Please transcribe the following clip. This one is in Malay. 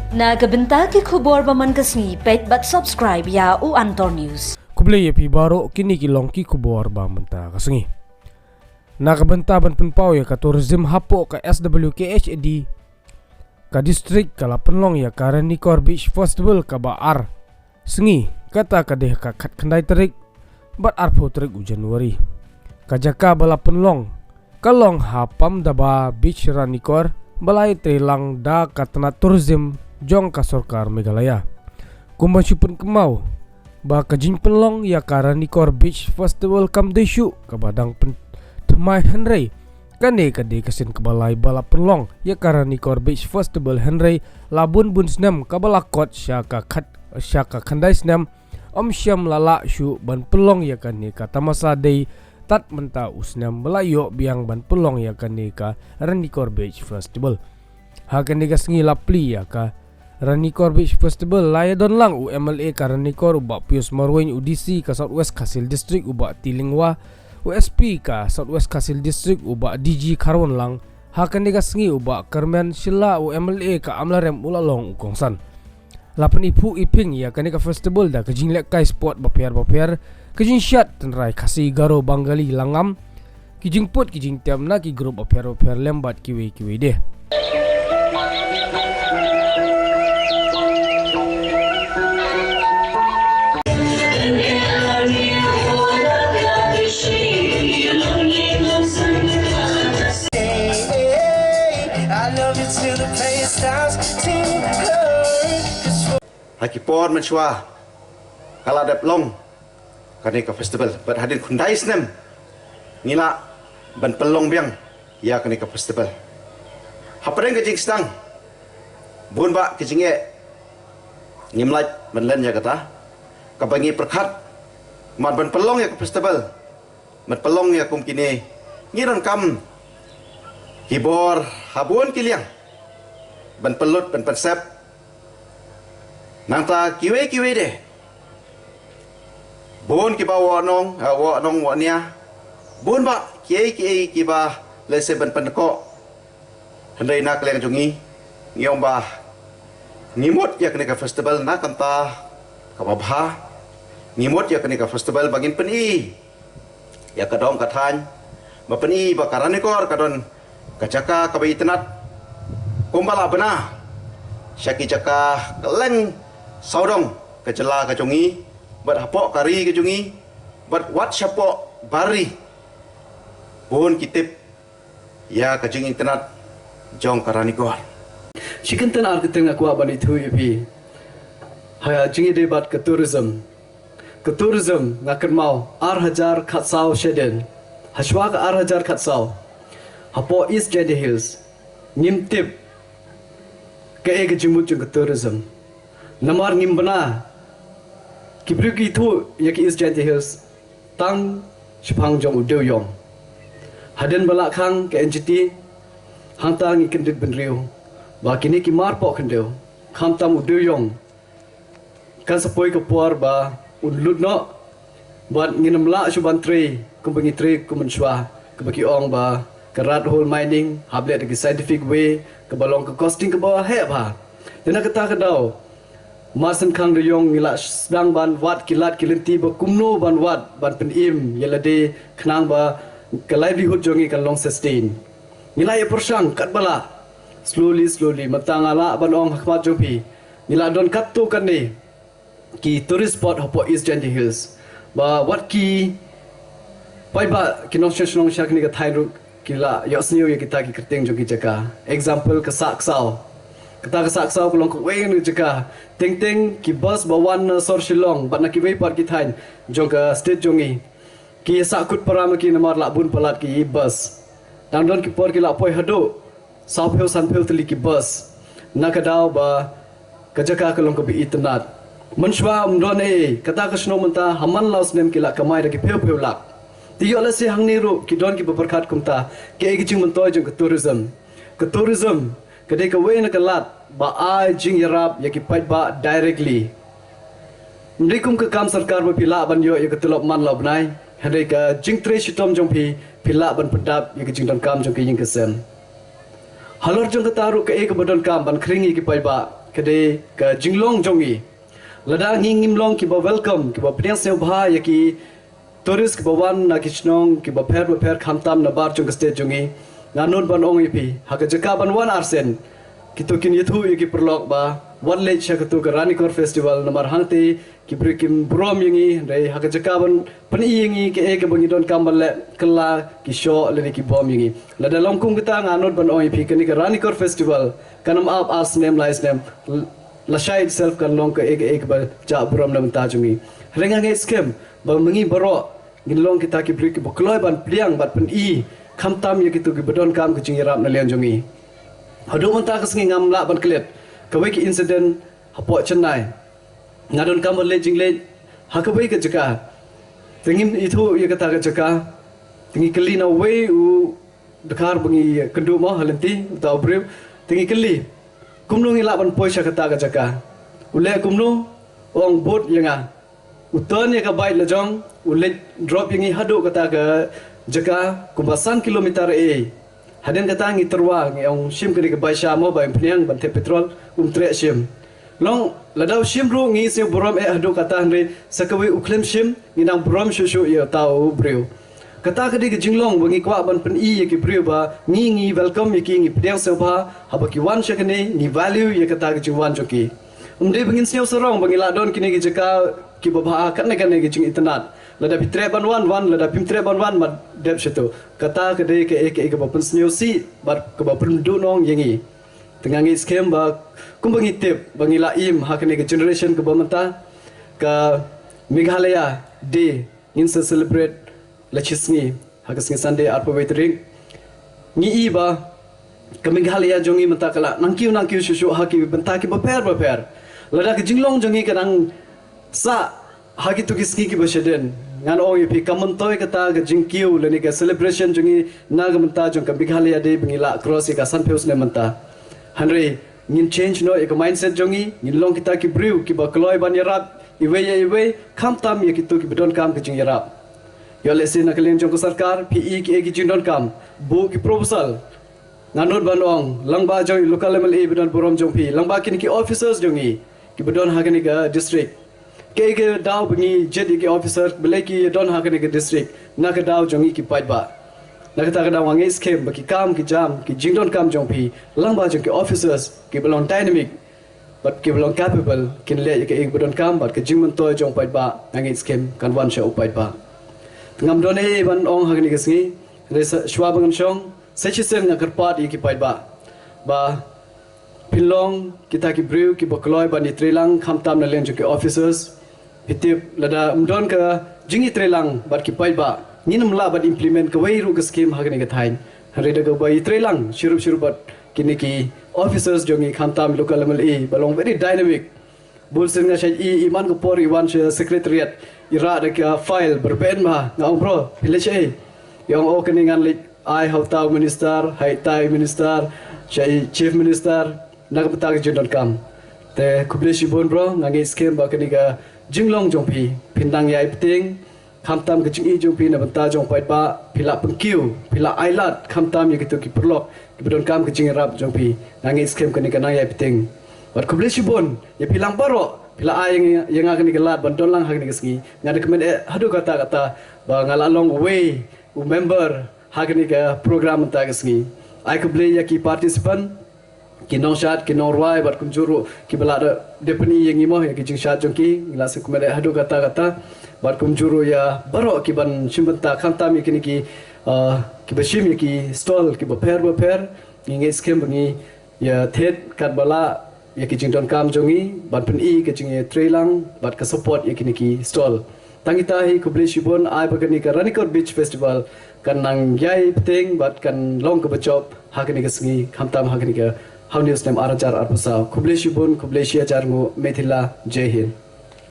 Nagabenta ki khubor baman kasni pet bat subscribe ya u Antor News. Kublay yapi baro kini kilong ki khubor bamanta kasengi. Nagabenta ban penpau ya ka tourism hapo ka SWKHD ka district ka Lapenlong ya ka Ranikor Beach Festival ka baar. Sengi kata ka deh ka khat khandai terik bat arpo terik u Januari. Ka jaka bala Penlong kalong hapam daba beach Ranikor balai telang da katana tourism jong ka Sorkar Meghalaya. Kumba syupun kemau ba kajing Penlong ya ka Ranikor Beach Festival kam desu ka badang temai Henry kane kade kasin kebalai bala Penlong ya ka Ranikor Beach Festival Henry labun bun snam ka bala kot syaka khandai snam om syam lala syu ban Penlong ya kane ka tamasa dei tat menta usnam balayo biang ban Penlong ya kane ka Ranikor Beach Festival. Hakan digas ngi lapli ya ka Ranikor Beach Festival laya don lang UMLA ka Ranikor uba Pius Marwain UDC ka Southwest Kasil District uba Tilingwa USP ka Southwest Kasil District uba DG Karwan lang. Hakan digas ngi uba Kermen Sila UMLA ka Amlarem ulalong ukongsan. Lapan ipu iping ya kani ka festival da kajing lekai spot bapiar kajing syat tenrai kasi garo Bangali langam kijing pot kijing tiam na ki grup bapiar lembat kiwe deh. Haki por menchua kala dep long kani ka festival but hadir kundai snem ngila ban pelong biang ya kani ka festival hapreng ke jing stang bun ba ke jinge ngimlai menlen ya kata kabangi perkhat man ban pelong ya ka festival man pelong ya kum kini ngiran kam hibor habun kiliang ban pelut ban persep nangta kiwe deh bon kiba wa nong wa nia bon ba kiai kiba lese ban penko hendai nak leng jungi ngiom ba ngimut ya kene ka festival na kanta kababha ngimut ya kene ka festival bagin peni ya kadong kathan ba peni ba Ranikor kadon kacaka kabai tenat kumbala bena syaki caka keleng saudong kecela kacungi bat hapok kari kacungi bat wat syapok bari pun kitip ya kacung internet jong ka Ranikor Shikantan arkiteng aku abani thu ipi haya jingi debat ke tourism ngakan mau 8,000 khatsau sheden hashwa ka 8,000 khatsau hapo East Jandi Hills nimtip ke ek jimut jong ke tourism namar ngimbana kibruki thu yaki East Jandi Hills tang shipang jong udeu yom haden bala khang ke NGT hangtang ikendit benriu ba kini ki mar pok kendeu kham tam udeu yom kan sepoi ke puar ba unlut no buat nginam la suban tre kumbangi tre kumenshwa ke baki ong ba kerat hole mining hablet ke scientific way ke balong ke costing ke bawah he ba dena kata kedau Masan kang doyong ngila sedang ban wat kilat kilenti ba kumno ban wat ban penim yelade khnang ba ke livelihood jongi kan long sustain ngila ya persang kat bala slowly matangala ban ong hakmat jopi ngila don katto kan ni ki tourist spot hopo East Jandi Hills ba wat ki pai ba kinong shonong shak ni ka thairu kila yosniu ya kita ki kerteng jogi jaka example ke saksau kata kesaksau kulong kuweng ni jaka teng ki bus bawan sor Shillong bat nak kiwei par ki thain jong ka state jongi ki sakut param ki namar labun palat ki bus dang don ki por ki la poi hado sapeu sanpeu tli ki bus nakadau ba kajaka kulong ko bi itnat manshwa umdon kata ka shno menta haman laus nem ki la kamai ra ki peu lak tiyo la se hangni ru ki don ki berkat kumta ke gi jing mentoi jong ka tourism kadai ka way na kalat ba ai jing yarap ya ki pai ba directly mrikum ka kam sarkar ba pila ban yo ya ka tulop man lob nai hadai ka jing tre shitom jong pila ban pedap ya ki jing don kam jong ki jing ka sen halor jong ka taru ka ek badon kam ban kringi ki pai ba kade ka jinglong jongi lada ngim long ki ba welcome ki ba priang se bha ya ki tourist ki ba wan na ki chnong ki ba pher khamtam na bar chung state jongi nganon ban ong ipi ha ka jaka ban wan arsen ki to kin yethu ki perlok ba wan le cha tu ka Ranikor festival namar hangte ki brikim brom yingi re ha ka jaka ban pan yingi ke e ka bangi don kambal le kala ki show le ki bom yingi lada long kung kita nganon ban ong ipi kan ka Ranikor festival kanam up as name lies name Lasha itself kan long ka ek ba ja buram nam ta jungi renga nge scam ba mengi baro ngin long kita ki brik bo kloi ban pliang bat pen I kham tam ye kitu ki bodon kam ku jingi rap na lian jungi hadu man ta kasngi ngam la ban klet ka wei ki incident hapo chennai ngadon kam le jing le ha ka wei ka jaka tengim itu ye kata ka jaka tingi kali na wei u dakar bangi kendu mo halenti ta brew tingi kali kumnu ngi laban poisa kata ka jaka ule kumnu ong bot yanga uton ye ka bai la jong ule drop yangi hadu kata ka jaka kumbasan kilometer e haden kata ngi terwa ngi ong sim kri ka bai sha mo bai pniang ban te petrol tre sim long ladau sim ru ngi se borom e hadu kata hre sakawi uklem sim ngi nang borom shu shu ye tau brew kata kadi ke jinglong bangi kwa ban pen I ye ki brew ba ngi welcome ye ki ngi pdiang se ba haba ki wan shakane ni value ye kata ke jingwan joki umde bangin snew sarong bangi la don kini ke jaka ki baba kan ne ke jing internet lada pitre ban wan lada pimtre ban wan mad dep situ kata kadi ke ek bapan snew si bar ke bapan du nong yengi tengah ngi scam ba kum bangi tip bangi la im hakane ke generation ke bamanta ka Meghalaya day in celebrate lachisni hagasngi Sunday arpo waitering ngi iba kaming halia jongi mata kala nangkiu shushu haki benta ki baper lada ke jinglong jongi kanang sa haki tu kiski ki basheden ngan oi pi kamontoy kata ke jingkiu leni ke celebration jongi nag menta jong kaming halia de bingila cross ka sanpeus ne menta hanre ngin change no ek mindset jongi ngin long kita ki brew ki ba kloi ban yarap iwe kham tam ye ki tu ki bedon kam ke jing yarap yo lesin na kalian jong sarkar PE ki egi jindon kam bu ki proposal nganot banong langba jong local level e bedon borom jong pi langba kini ki officers jongi ki bedon hagani ga district ke daw bengi jet ki officer beleki don hagani ga district na ka daw jongi ki paitba na ka ta ka daw wangi scheme ba ki kam ki jam ki jingdon kam jong pi langba jong ki officers ki belong dynamic but ki belong capable kin le ke egi bedon kam but ki jingmon toy jong paitba ngangi scheme kan wan sha upaitba ngam done ban ong hagni gasngi resa shwabangan shong sechisen ngakar pat iki paitba ba pilong kita ki brew ki bokloi ban itrelang khamtam na len ki officers pitip lada mdon ka jingi trelang bat ki paitba ninam la bat implement ka wei ru ka scheme hagni ga thain reda ga ba itrelang shirup bat kini ki officers jongi khamtam local level e balong very dynamic bulsen nga shay iman ko pori wan secretariat ira de ka file berben ma ngau bro pilche yang o keningan lik ai hautau minister hai tai minister shay chief minister nak betag jindon kam te kubleshi bon bro ngangi scheme ba keniga jinglong jongpi pindang yai pting khamtam ke jingi jongpi na benta jong pait ba pila pengkiu pila ailat khamtam ye kitu ki perlok ki bedon kam ke jingi rap jongpi ngangi scheme keniga nang yai pting wat kubleshi bon ye pilang baro pila ay yang akan digelar bantuan lang hagni kesngi ngada kemen hadu kata ba ngalalong way member hagni ka program ta kesngi ay kuble ya ki participant ki nong shat ki nong ruai bat kunjuru ki bala depeni yang imo ya ki jing shat jongki ngila se kemen hadu kata bat kunjuru ya baro ki ban simbenta khantam ki ki bashim ki stall ki baper ngi skem ngi ya thet kat bala ya ki jingdon kam jongi ban pen I ke jingi trelang bat ka support ya kini ki stall tangita hi kuble shibon ai bagani ka Ranikor beach festival kan nang yai pting bat kan long ka bachop hakani ka sngi khamtam hakani ka how news nem arajar arpasa kuble shibon kuble shia jarngu methila jai hind